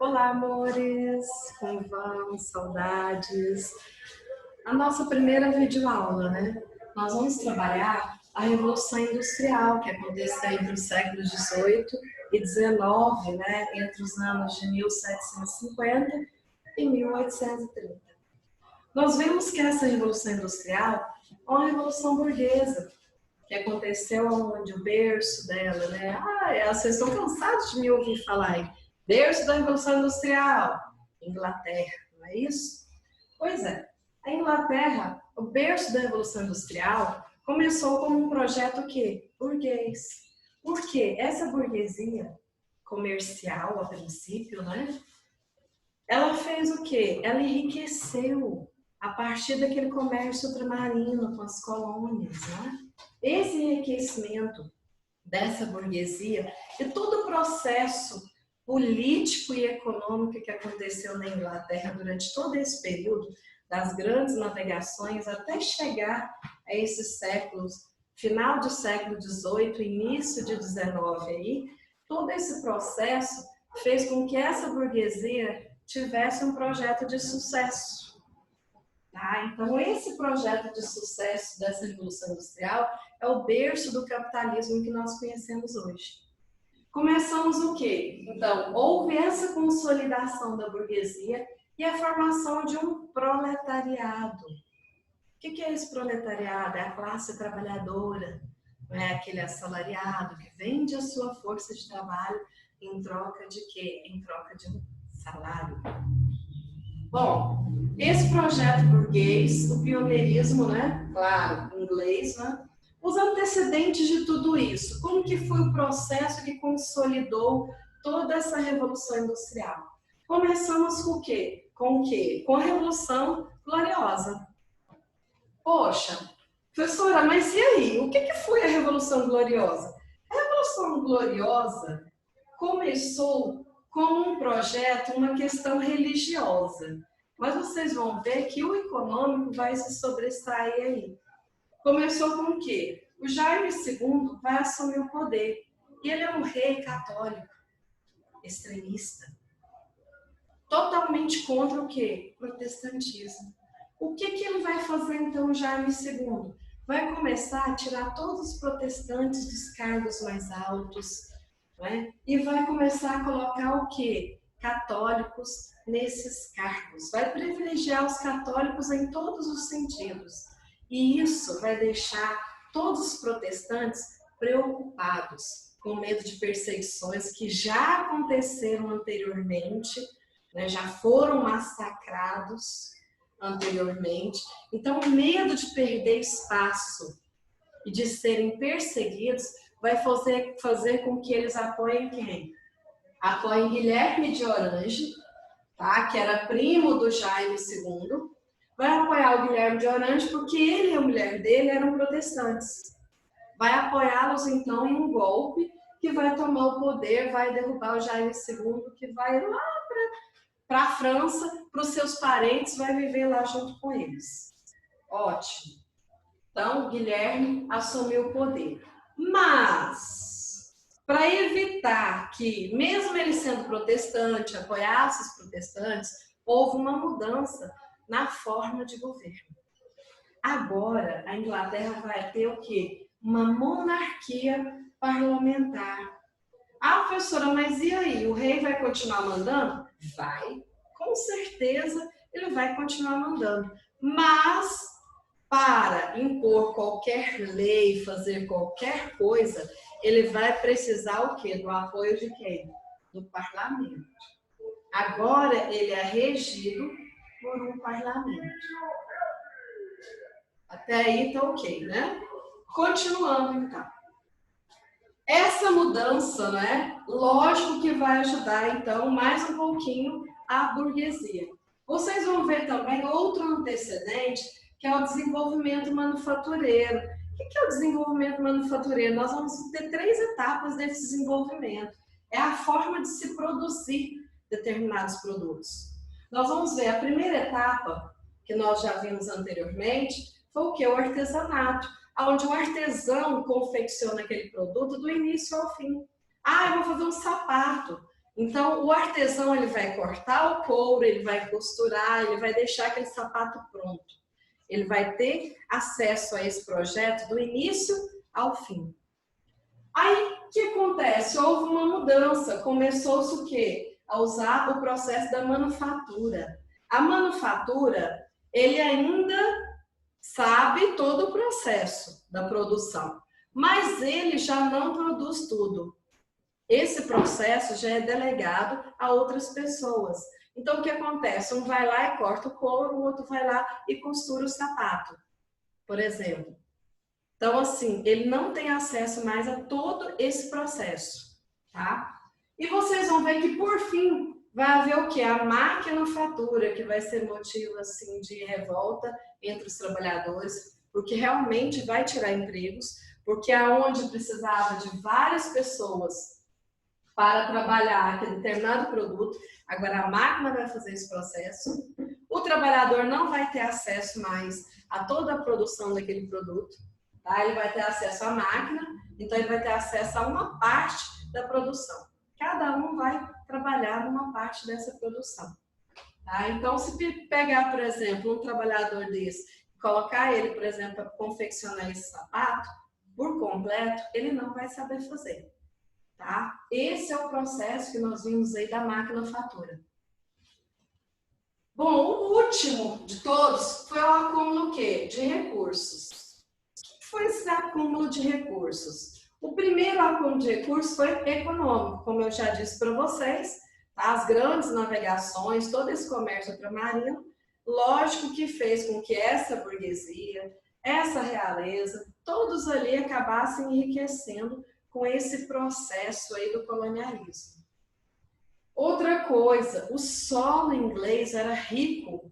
Olá, amores! Como vão? Saudades! A nossa primeira videoaula, né? Nós vamos trabalhar a Revolução Industrial, que aconteceu entre os séculos XVIII e XIX, né? Entre os anos de 1750 e 1830. Nós vemos que essa Revolução Industrial é uma revolução burguesa, que aconteceu onde o berço dela, né? Vocês estão cansados de me ouvir falar aí. Berço da Revolução Industrial, Inglaterra, não é isso? Pois é, a Inglaterra, o berço da Revolução Industrial, começou como um projeto burguês. Por quê? Essa burguesia comercial, a princípio, né? Ela fez o quê? Ela enriqueceu a partir daquele comércio ultramarino com as colônias, né? Esse enriquecimento dessa burguesia e todo o processo político e econômico que aconteceu na Inglaterra durante todo esse período, das grandes navegações até chegar a esses séculos, final do século XVIII, início de XIX aí, todo esse processo fez com que essa burguesia tivesse um projeto de sucesso. Tá? Então, esse projeto de sucesso dessa Revolução Industrial é o berço do capitalismo que nós conhecemos hoje. Começamos o quê? Então, houve essa consolidação da burguesia e a formação de um proletariado. O que é esse proletariado? É a classe trabalhadora, não é aquele assalariado que vende a sua força de trabalho em troca de quê? Em troca de um salário. Bom, esse projeto burguês, o pioneirismo, né? Claro, inglês, né? Os antecedentes de tudo isso, como que foi o processo que consolidou toda essa Revolução Industrial? Começamos com o quê? Com a Revolução Gloriosa. Poxa, professora, mas e aí? O que foi a Revolução Gloriosa? A Revolução Gloriosa começou como um projeto, uma questão religiosa. Mas vocês vão ver que o econômico vai se sobressair aí. Começou com o quê? O Jaime II vai assumir o poder. E ele é um rei católico, extremista. Totalmente contra o quê? Protestantismo. O que ele vai fazer então, o Jaime II? Vai começar a tirar todos os protestantes dos cargos mais altos, né? E vai começar a colocar o quê? Católicos nesses cargos. Vai privilegiar os católicos em todos os sentidos. E isso vai deixar todos os protestantes preocupados, com medo de perseguições que já aconteceram anteriormente, né? Já foram massacrados anteriormente. Então, o medo de perder espaço e de serem perseguidos vai fazer com que eles apoiem quem? Apoiem Guilherme de Orange, tá? Que era primo do Jaime II. Vai apoiar o Guilherme de Orange porque ele e a mulher dele eram protestantes. Vai apoiá-los, então, em um golpe que vai tomar o poder, vai derrubar o Jaime II, que vai lá para a França, para os seus parentes, vai viver lá junto com eles. Ótimo. Então, Guilherme assumiu o poder. Mas, para evitar que, mesmo ele sendo protestante, apoiasse os protestantes, houve uma mudança na forma de governo. Agora, a Inglaterra vai ter o quê? Uma monarquia parlamentar. Ah, professora, mas e aí? O rei vai continuar mandando? Vai, com certeza ele vai continuar mandando. Mas, para impor qualquer lei, fazer qualquer coisa, ele vai precisar o quê? Do apoio de quem? Do parlamento. Agora ele é regido por um parlamento. Até aí tá ok, né? Continuando, então. Essa mudança, né? Lógico que vai ajudar, então, mais um pouquinho a burguesia. Vocês vão ver também outro antecedente, que é o desenvolvimento manufatureiro. O que é o desenvolvimento manufatureiro? Nós vamos ter 3 etapas desse desenvolvimento. É a forma de se produzir determinados produtos. Nós vamos ver a primeira etapa, que nós já vimos anteriormente, foi o que? O artesanato, onde o artesão confecciona aquele produto do início ao fim. Ah, eu vou fazer um sapato. Então, o artesão ele vai cortar o couro, ele vai costurar, ele vai deixar aquele sapato pronto. Ele vai ter acesso a esse projeto do início ao fim. Aí, o que acontece? Houve uma mudança, começou-se o quê? A usar o processo da manufatura. A manufatura, ele ainda sabe todo o processo da produção, mas ele já não produz tudo. Esse processo já é delegado a outras pessoas. Então, o que acontece? Um vai lá e corta o couro, o outro vai lá e costura o sapato, por exemplo. Então, assim, ele não tem acesso mais a todo esse processo, tá? E vocês vão ver que, por fim, vai haver o quê? A maquinofatura, que vai ser motivo, assim, de revolta entre os trabalhadores, porque realmente vai tirar empregos, porque aonde precisava de várias pessoas para trabalhar aquele determinado produto, agora a máquina vai fazer esse processo, o trabalhador não vai ter acesso mais a toda a produção daquele produto, tá? Ele vai ter acesso à máquina, então ele vai ter acesso a uma parte da produção. Cada um vai trabalhar numa parte dessa produção. Tá? Então, se pegar, por exemplo, um trabalhador desse, colocar ele, por exemplo, para confeccionar esse sapato, por completo, ele não vai saber fazer. Tá? Esse é o processo que nós vimos aí da maquinofatura. Bom, o último de todos foi o acúmulo quê? De recursos. O que foi esse acúmulo de recursos? O primeiro acúmulo de recursos foi econômico, como eu já disse para vocês, tá? As grandes navegações, todo esse comércio ultramarino, lógico que fez com que essa burguesia, essa realeza, todos ali acabassem enriquecendo com esse processo aí do colonialismo. Outra coisa, o solo inglês era rico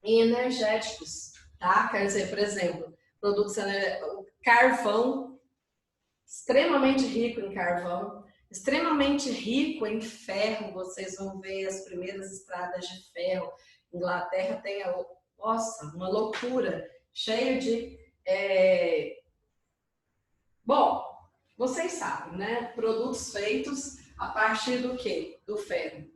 em energéticos, tá? Quer dizer, por exemplo, produtos, o carvão, extremamente rico em carvão, extremamente rico em ferro, vocês vão ver as primeiras estradas de ferro. Inglaterra tem, nossa, uma loucura, cheio de... Bom, vocês sabem, né? Produtos feitos a partir do quê? Do ferro.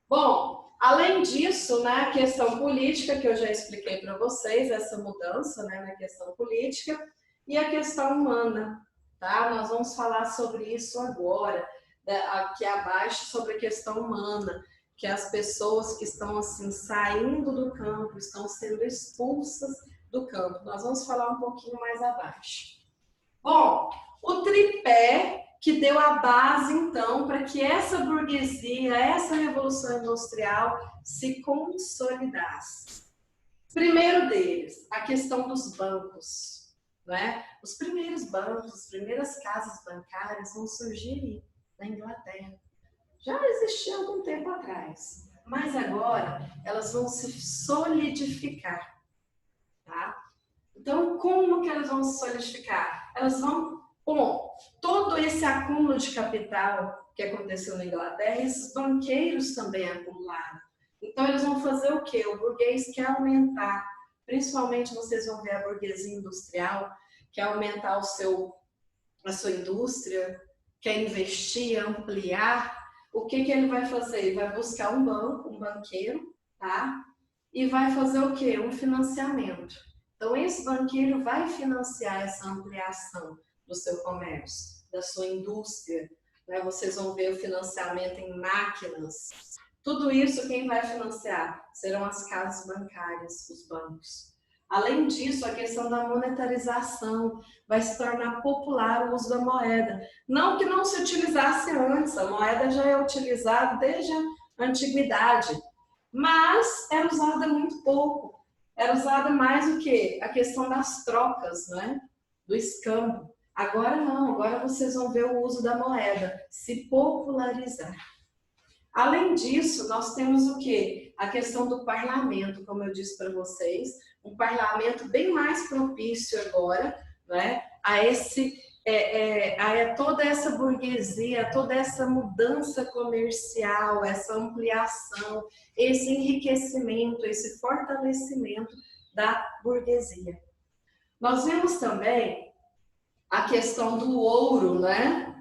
Bom, além disso, na questão política, que eu já expliquei para vocês, essa mudança, né, na questão política, e a questão humana, tá? Nós vamos falar sobre isso agora, aqui abaixo, sobre a questão humana, que as pessoas que estão, assim, saindo do campo, estão sendo expulsas do campo. Nós vamos falar um pouquinho mais abaixo. Bom, o tripé que deu a base, então, para que essa burguesia, essa revolução industrial se consolidasse. Primeiro deles, a questão dos bancos, né? Os primeiros bancos, as primeiras casas bancárias vão surgir na Inglaterra. Já existia algum tempo atrás, mas agora elas vão se solidificar, tá? Então, como que elas vão se solidificar? Elas vão, bom, todo esse acúmulo de capital que aconteceu na Inglaterra, esses banqueiros também acumularam. Então, eles vão fazer o quê? O burguês quer aumentar, principalmente vocês vão ver a burguesia industrial, quer aumentar a sua indústria, quer investir, ampliar. O que ele vai fazer? Ele vai buscar um banco, um banqueiro, tá? E vai fazer o quê? Um financiamento. Então, esse banqueiro vai financiar essa ampliação do seu comércio, da sua indústria, né? Vocês vão ver o financiamento em máquinas. Tudo isso quem vai financiar? Serão as casas bancárias, os bancos. Além disso, a questão da monetarização vai se tornar popular o uso da moeda. Não que não se utilizasse antes, a moeda já é utilizada desde a antiguidade, mas era usada muito pouco. Era usada mais o quê? A questão das trocas, né? Do escambo. Agora não, agora vocês vão ver o uso da moeda se popularizar. Além disso, nós temos o quê? A questão do parlamento, como eu disse para vocês, um parlamento bem mais propício agora, né? A toda essa burguesia, toda essa mudança comercial, essa ampliação, esse enriquecimento, esse fortalecimento da burguesia. Nós vemos também a questão do ouro, né?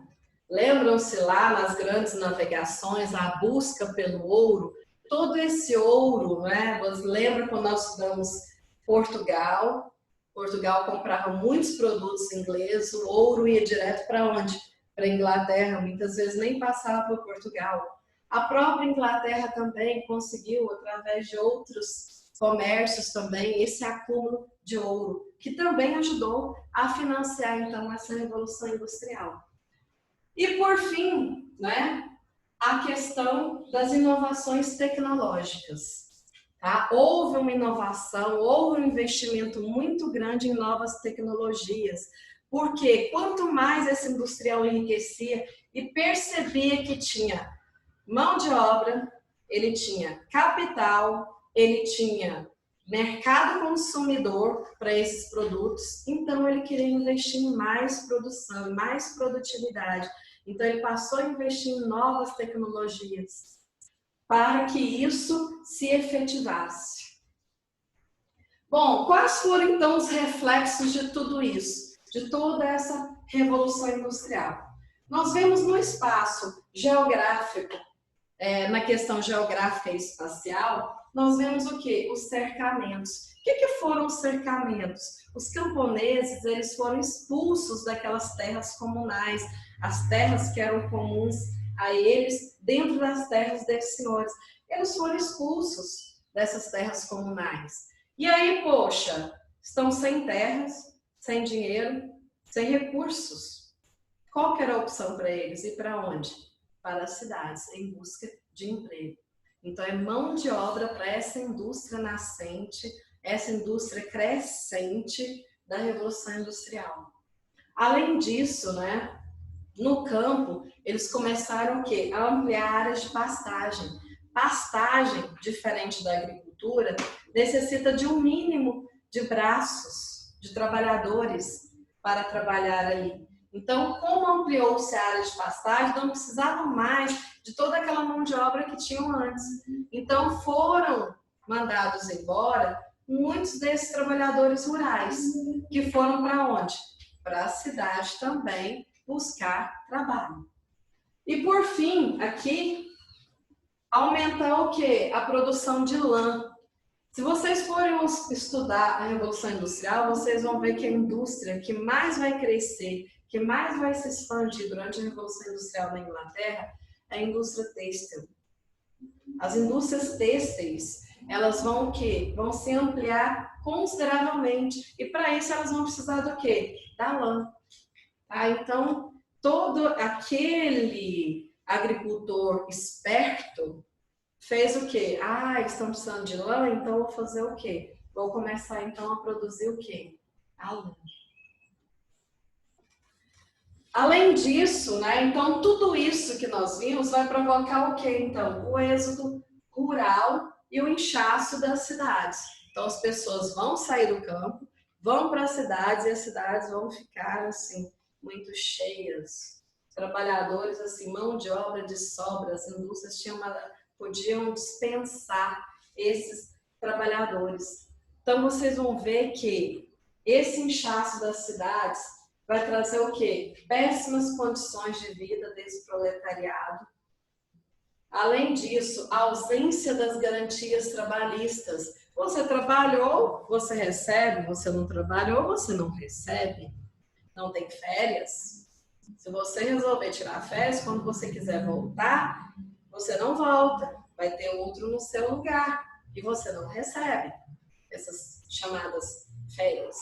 Lembram-se lá nas grandes navegações, a busca pelo ouro? Todo esse ouro, né? Você lembra quando nós estudamos Portugal? Portugal comprava muitos produtos ingleses, o ouro ia direto para onde? Para a Inglaterra, muitas vezes nem passava por Portugal. A própria Inglaterra também conseguiu, através de outros comércios também, esse acúmulo de ouro, que também ajudou a financiar, então, essa Revolução Industrial. E, por fim, né, a questão das inovações tecnológicas. Tá? Houve uma inovação, houve um investimento muito grande em novas tecnologias, porque quanto mais esse industrial enriquecia e percebia que tinha mão de obra, ele tinha capital, ele tinha mercado consumidor para esses produtos, então ele queria investir em mais produção, em mais produtividade. Então ele passou a investir em novas tecnologias para que isso se efetivasse. Bom, quais foram então os reflexos de tudo isso, de toda essa revolução industrial? Nós vemos no espaço geográfico, na questão geográfica e espacial, nós vemos o quê? Os cercamentos. O que foram os cercamentos? Os camponeses, eles foram expulsos daquelas terras comunais, as terras que eram comuns a eles, dentro das terras desses senhores. Eles foram expulsos dessas terras comunais. E aí, poxa, estão sem terras, sem dinheiro, sem recursos. Qual que era a opção para eles? Ir para onde? Para as cidades, em busca de emprego. Então, é mão de obra para essa indústria nascente, essa indústria crescente da Revolução Industrial. Além disso, né, no campo, eles começaram o quê? A ampliar áreas de pastagem. Pastagem, diferente da agricultura, necessita de um mínimo de braços, de trabalhadores para trabalhar ali. Então, como ampliou-se a área de pastagem, não precisavam mais de toda aquela mão de obra que tinham antes. Então, foram mandados embora muitos desses trabalhadores rurais, que foram para onde? Para a cidade também buscar trabalho. E, por fim, aqui, aumentar o quê? A produção de lã. Se vocês forem estudar a Revolução Industrial, vocês vão ver que a indústria que mais vai crescer, que mais vai se expandir durante a Revolução Industrial na Inglaterra, é a indústria têxtil. As indústrias têxteis, elas vão o quê? Vão se ampliar consideravelmente. E para isso elas vão precisar do quê? Da lã. Tá? Então, todo aquele agricultor esperto fez o quê? Estão precisando de lã, então vou fazer o quê? Vou começar então a produzir o quê? A lã. Além disso, né, então tudo isso que nós vimos vai provocar o quê? Então, o êxodo rural e o inchaço das cidades. Então as pessoas vão sair do campo, vão para as cidades e as cidades vão ficar assim muito cheias. Trabalhadores assim, mão de obra de sobra, as indústrias podiam dispensar esses trabalhadores. Então vocês vão ver que esse inchaço das cidades vai trazer o quê? Péssimas condições de vida desse proletariado. Além disso, a ausência das garantias trabalhistas. Você trabalhou, você recebe, você não trabalhou, você não recebe. Não tem férias. Se você resolver tirar férias, quando você quiser voltar, você não volta. Vai ter outro no seu lugar e você não recebe essas chamadas férias.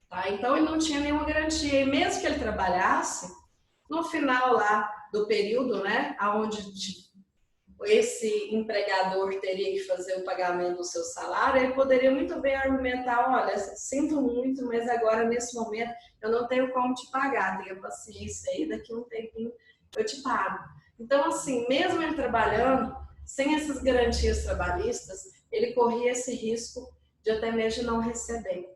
Tá? Então, ele não tinha nenhuma garantia. E mesmo que ele trabalhasse, no final lá do período, né, onde esse empregador teria que fazer o pagamento do seu salário, ele poderia muito bem argumentar, olha, sinto muito, mas agora, nesse momento, eu não tenho como te pagar, tenha paciência aí, daqui a um tempinho eu te pago. Então, assim, mesmo ele trabalhando, sem essas garantias trabalhistas, ele corria esse risco de até mesmo de não receber.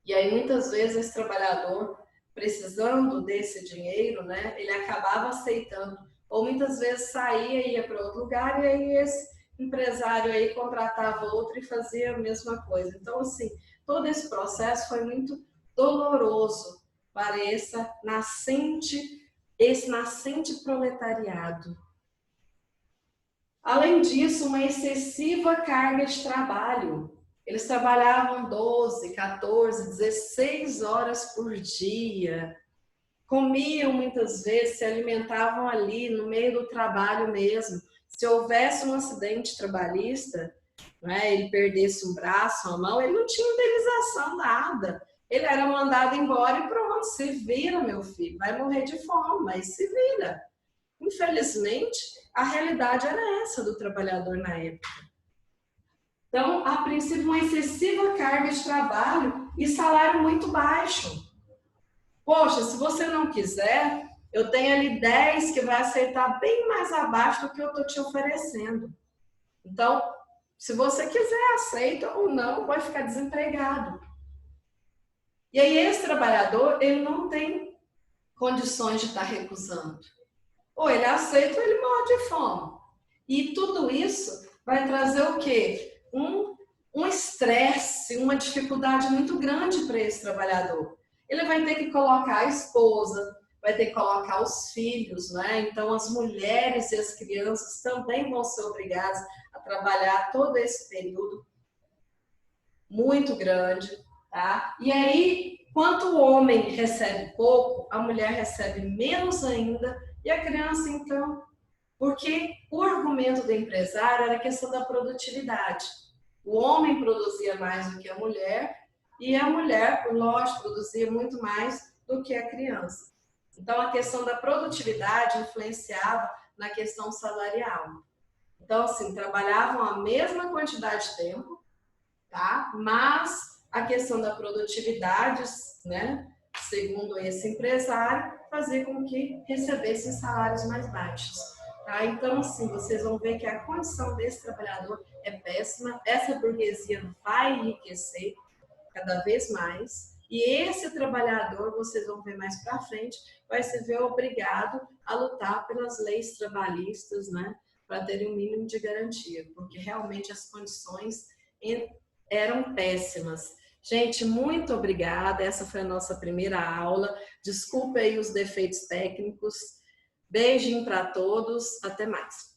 E aí, muitas vezes, esse trabalhador, precisando desse dinheiro, né, ele acabava aceitando, ou muitas vezes saía e ia para outro lugar, e aí esse empresário aí contratava outro e fazia a mesma coisa. Então, assim, todo esse processo foi muito doloroso para essa nascente esse nascente proletariado. Além disso, uma excessiva carga de trabalho. Eles trabalhavam 12, 14, 16 horas por dia, comiam muitas vezes, se alimentavam ali no meio do trabalho mesmo. Se houvesse um acidente trabalhista, né, ele perdesse um braço, uma mão, ele não tinha indenização, nada. Ele era mandado embora e pronto, se vira, meu filho, vai morrer de fome, mas se vira. Infelizmente, a realidade era essa do trabalhador na época. Então, a princípio, uma excessiva carga de trabalho e salário muito baixo. Poxa, se você não quiser, eu tenho ali 10 que vai aceitar bem mais abaixo do que eu estou te oferecendo. Então, se você quiser, aceita ou não, vai ficar desempregado. E aí, esse trabalhador, ele não tem condições de estar recusando. Ou ele aceita ou ele morre de fome. E tudo isso vai trazer o quê? Um estresse, uma dificuldade muito grande para esse trabalhador. Ele vai ter que colocar a esposa, vai ter que colocar os filhos, né? Então as mulheres e as crianças também vão ser obrigadas a trabalhar todo esse período muito grande, tá? E aí, quanto o homem recebe pouco, a mulher recebe menos ainda, e a criança, então, porque o argumento do empresário era a questão da produtividade. O homem produzia mais do que a mulher, e a mulher, por lógico, produzia muito mais do que a criança. Então, a questão da produtividade influenciava na questão salarial. Então, assim, trabalhavam a mesma quantidade de tempo, tá? Mas a questão da produtividade, né, segundo esse empresário, fazia com que recebessem salários mais baixos. Tá? Então, assim, vocês vão ver que a condição desse trabalhador é péssima, essa burguesia vai enriquecer cada vez mais, e esse trabalhador, vocês vão ver mais para frente, vai se ver obrigado a lutar pelas leis trabalhistas, né, para ter um mínimo de garantia, porque realmente as condições eram péssimas. Gente, muito obrigada. Essa foi a nossa primeira aula. Desculpe aí os defeitos técnicos. Beijinho para todos. Até mais.